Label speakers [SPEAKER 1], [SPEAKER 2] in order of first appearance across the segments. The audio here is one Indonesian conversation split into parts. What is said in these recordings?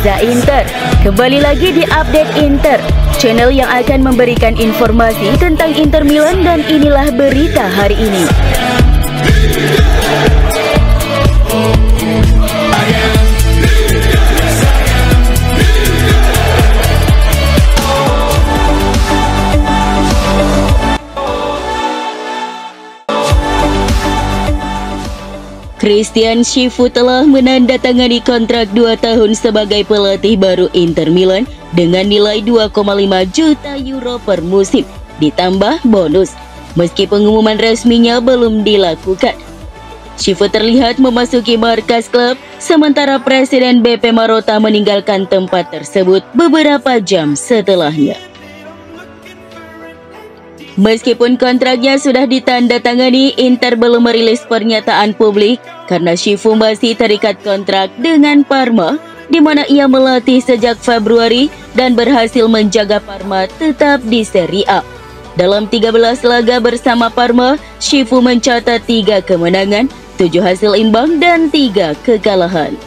[SPEAKER 1] Reza Inter. Kembali lagi di Update Inter, channel yang akan memberikan informasi tentang Inter Milan, dan inilah berita hari ini. Christian Chifu telah menandatangani kontrak 2 tahun sebagai pelatih baru Inter Milan dengan nilai 2,5 juta euro per musim, ditambah bonus, meski pengumuman resminya belum dilakukan. Chifu terlihat memasuki markas klub, sementara Presiden BP Marotta meninggalkan tempat tersebut beberapa jam setelahnya. Meskipun kontraknya sudah ditandatangani, Inter belum merilis pernyataan publik karena Chifu masih terikat kontrak dengan Parma, di mana ia melatih sejak Februari dan berhasil menjaga Parma tetap di Serie A. Dalam 13 laga bersama Parma, Chifu mencatat 3 kemenangan, 7 hasil imbang, dan 3 kekalahan.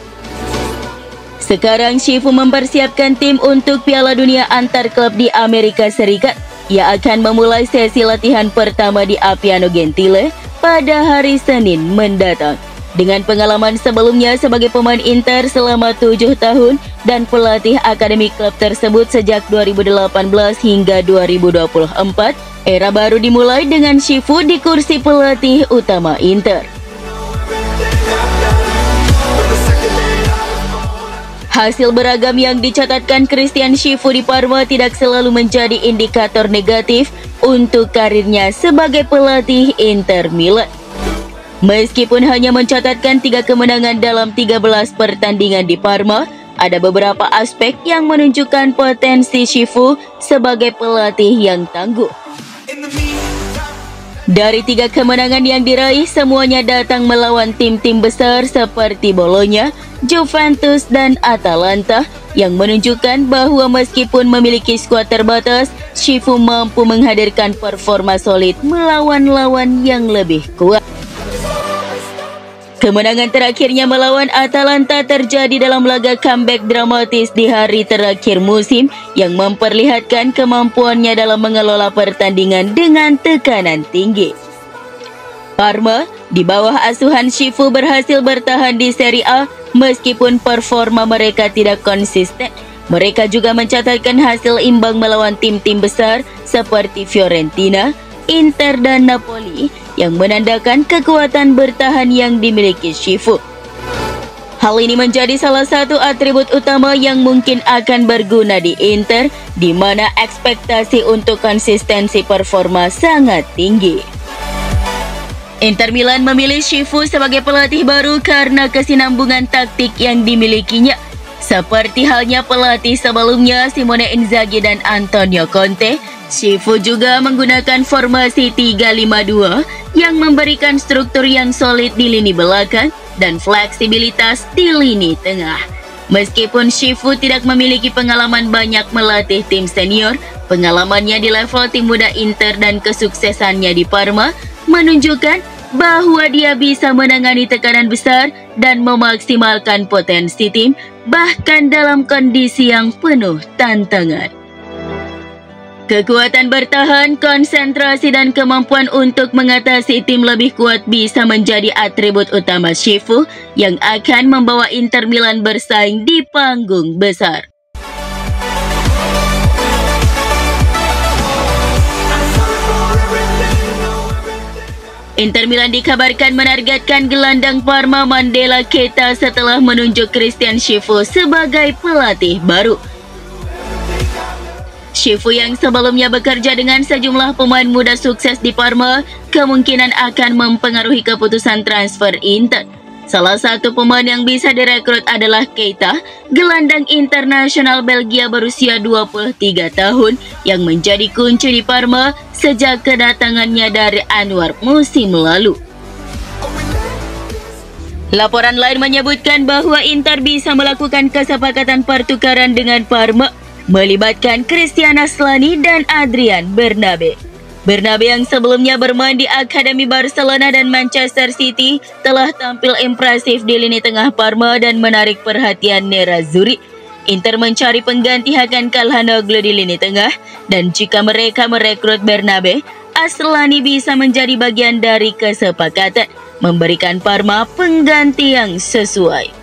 [SPEAKER 1] Sekarang Chifu mempersiapkan tim untuk Piala Dunia antar klub di Amerika Serikat. Ia akan memulai sesi latihan pertama di Appiano Gentile pada hari Senin mendatang. Dengan pengalaman sebelumnya sebagai pemain Inter selama 7 tahun dan pelatih akademi klub tersebut sejak 2018 hingga 2024, era baru dimulai dengan Chifu di kursi pelatih utama Inter. Hasil beragam yang dicatatkan Christian Chifu di Parma tidak selalu menjadi indikator negatif untuk karirnya sebagai pelatih Inter Milan. Meskipun hanya mencatatkan 3 kemenangan dalam 13 pertandingan di Parma, ada beberapa aspek yang menunjukkan potensi Chifu sebagai pelatih yang tangguh. Dari 3 kemenangan yang diraih, semuanya datang melawan tim-tim besar seperti Bologna, Juventus, dan Atalanta, yang menunjukkan bahwa meskipun memiliki skuad terbatas, Chifu mampu menghadirkan performa solid melawan lawan yang lebih kuat. Kemenangan terakhirnya melawan Atalanta terjadi dalam laga comeback dramatis di hari terakhir musim yang memperlihatkan kemampuannya dalam mengelola pertandingan dengan tekanan tinggi. Parma, di bawah asuhan Chifu, berhasil bertahan di Serie A meskipun performa mereka tidak konsisten. Mereka juga mencatatkan hasil imbang melawan tim-tim besar seperti Fiorentina, Inter, dan Napoli, yang menandakan kekuatan bertahan yang dimiliki Chifu. Hal ini menjadi salah satu atribut utama yang mungkin akan berguna di Inter, di mana ekspektasi untuk konsistensi performa sangat tinggi. Inter Milan memilih Chifu sebagai pelatih baru karena kesinambungan taktik yang dimilikinya. Seperti halnya pelatih sebelumnya Simone Inzaghi dan Antonio Conte, Chifu juga menggunakan formasi 3-5-2 yang memberikan struktur yang solid di lini belakang dan fleksibilitas di lini tengah. Meskipun Chifu tidak memiliki pengalaman banyak melatih tim senior, pengalamannya di level tim muda Inter dan kesuksesannya di Parma menunjukkan bahwa dia bisa menangani tekanan besar dan memaksimalkan potensi tim, bahkan dalam kondisi yang penuh tantangan. Kekuatan bertahan, konsentrasi, dan kemampuan untuk mengatasi tim lebih kuat bisa menjadi atribut utama Chifu yang akan membawa Inter Milan bersaing di panggung besar. Inter Milan dikabarkan menargetkan gelandang Parma Mandela Keita setelah menunjuk Christian Chifu sebagai pelatih baru. Chifu yang sebelumnya bekerja dengan sejumlah pemain muda sukses di Parma kemungkinan akan mempengaruhi keputusan transfer Inter. Salah satu pemain yang bisa direkrut adalah Keita, gelandang internasional Belgia berusia 23 tahun yang menjadi kunci di Parma sejak kedatangannya dari Anwar musim lalu. Laporan lain menyebutkan bahwa Inter bisa melakukan kesepakatan pertukaran dengan Parma, melibatkan Christian Aslani dan Adrian Bernabe. Bernabe yang sebelumnya bermain di Akademi Barcelona dan Manchester City telah tampil impresif di lini tengah Parma dan menarik perhatian Nerazzurri. Inter mencari pengganti Hakan Calhanoglu di lini tengah, dan jika mereka merekrut Bernabe, Asllani bisa menjadi bagian dari kesepakatan, memberikan Parma pengganti yang sesuai.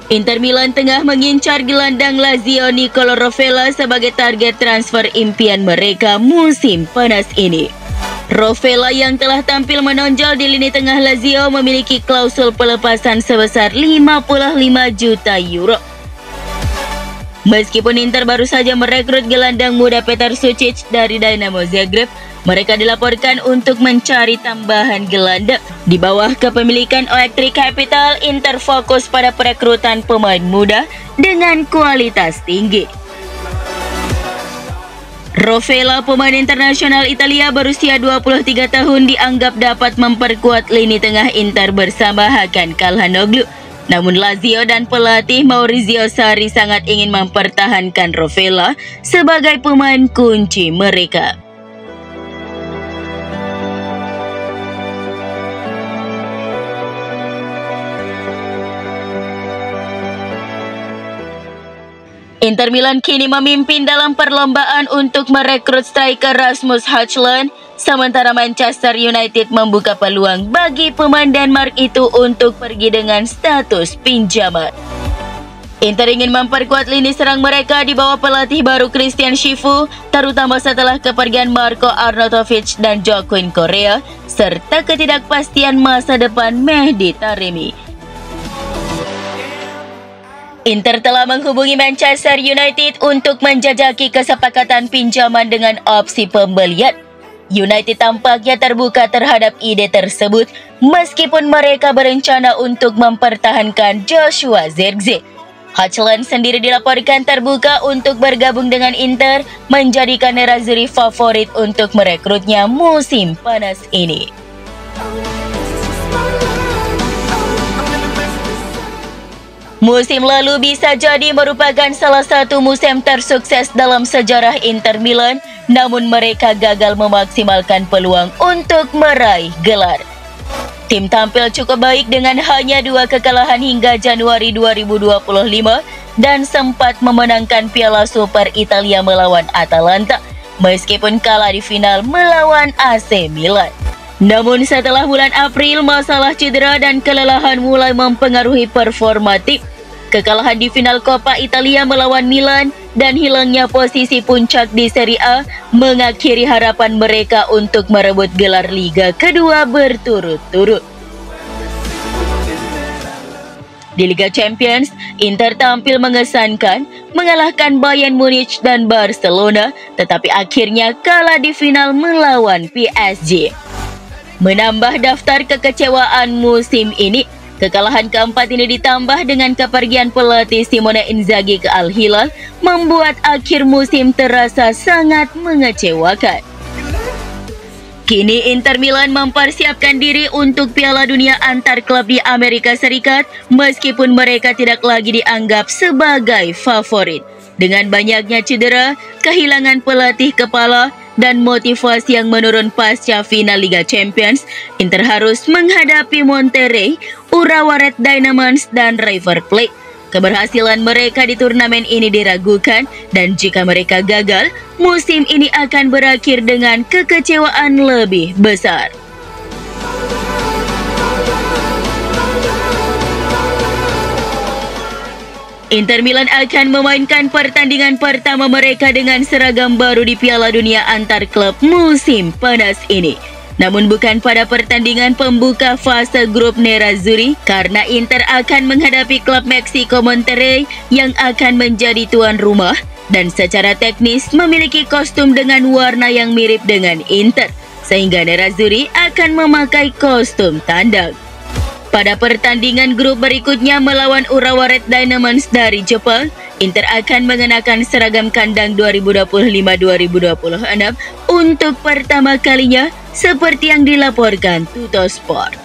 [SPEAKER 1] Inter Milan tengah mengincar gelandang Lazio Nicolo Rovella sebagai target transfer impian mereka musim panas ini. Rovella yang telah tampil menonjol di lini tengah Lazio memiliki klausul pelepasan sebesar 55 juta euro. Meskipun Inter baru saja merekrut gelandang muda Petar Sucic dari Dinamo Zagreb, mereka dilaporkan untuk mencari tambahan gelandang. Di bawah kepemilikan O3 Capital, Inter fokus pada perekrutan pemain muda dengan kualitas tinggi. Rovella, pemain internasional Italia berusia 23 tahun, dianggap dapat memperkuat lini tengah Inter bersama Hakan Calhanoglu. Namun Lazio dan pelatih Maurizio Sarri sangat ingin mempertahankan Rovella sebagai pemain kunci mereka. Inter Milan kini memimpin dalam perlombaan untuk merekrut striker Rasmus Højlund, sementara Manchester United membuka peluang bagi pemain Denmark itu untuk pergi dengan status pinjaman. Inter ingin memperkuat lini serang mereka di bawah pelatih baru Christian Chifu, terutama setelah kepergian Marko Arnautovic dan Joaquin Correa, serta ketidakpastian masa depan Mehdi Taremi. Inter telah menghubungi Manchester United untuk menjajaki kesepakatan pinjaman dengan opsi pembelian. United tampaknya terbuka terhadap ide tersebut, meskipun mereka berencana untuk mempertahankan Joshua Zirkzee. Højlund sendiri dilaporkan terbuka untuk bergabung dengan Inter, menjadikan Nerazzurri favorit untuk merekrutnya musim panas ini. Musim lalu bisa jadi merupakan salah satu musim tersukses dalam sejarah Inter Milan, namun mereka gagal memaksimalkan peluang untuk meraih gelar. Tim tampil cukup baik dengan hanya 2 kekalahan hingga Januari 2025 dan sempat memenangkan Piala Super Italia melawan Atalanta, meskipun kalah di final melawan AC Milan. Namun setelah bulan April, masalah cedera dan kelelahan mulai mempengaruhi performa tim. Kekalahan di final Coppa Italia melawan Milan dan hilangnya posisi puncak di Serie A mengakhiri harapan mereka untuk merebut gelar Liga kedua berturut-turut. Di Liga Champions, Inter tampil mengesankan, mengalahkan Bayern Munich dan Barcelona, tetapi akhirnya kalah di final melawan PSG. Menambah daftar kekecewaan musim ini, kekalahan keempat ini ditambah dengan kepergian pelatih Simone Inzaghi ke Al Hilal, membuat akhir musim terasa sangat mengecewakan. Kini Inter Milan mempersiapkan diri untuk Piala Dunia antar klub di Amerika Serikat, meskipun mereka tidak lagi dianggap sebagai favorit. Dengan banyaknya cedera, kehilangan pelatih kepala, dan motivasi yang menurun pasca final Liga Champions, Inter harus menghadapi Monterrey, Urawa Red Diamonds, dan River Plate. Keberhasilan mereka di turnamen ini diragukan, dan jika mereka gagal, musim ini akan berakhir dengan kekecewaan lebih besar. Inter Milan akan memainkan pertandingan pertama mereka dengan seragam baru di Piala Dunia antar klub musim panas ini. Namun bukan pada pertandingan pembuka fase grup Nerazzurri, karena Inter akan menghadapi klub Meksiko Monterrey yang akan menjadi tuan rumah dan secara teknis memiliki kostum dengan warna yang mirip dengan Inter, sehingga Nerazzurri akan memakai kostum tandang. Pada pertandingan grup berikutnya melawan Urawa Red Diamonds dari Jepang, Inter akan mengenakan seragam kandang 2025-2026 untuk pertama kalinya, seperti yang dilaporkan Tuttosport.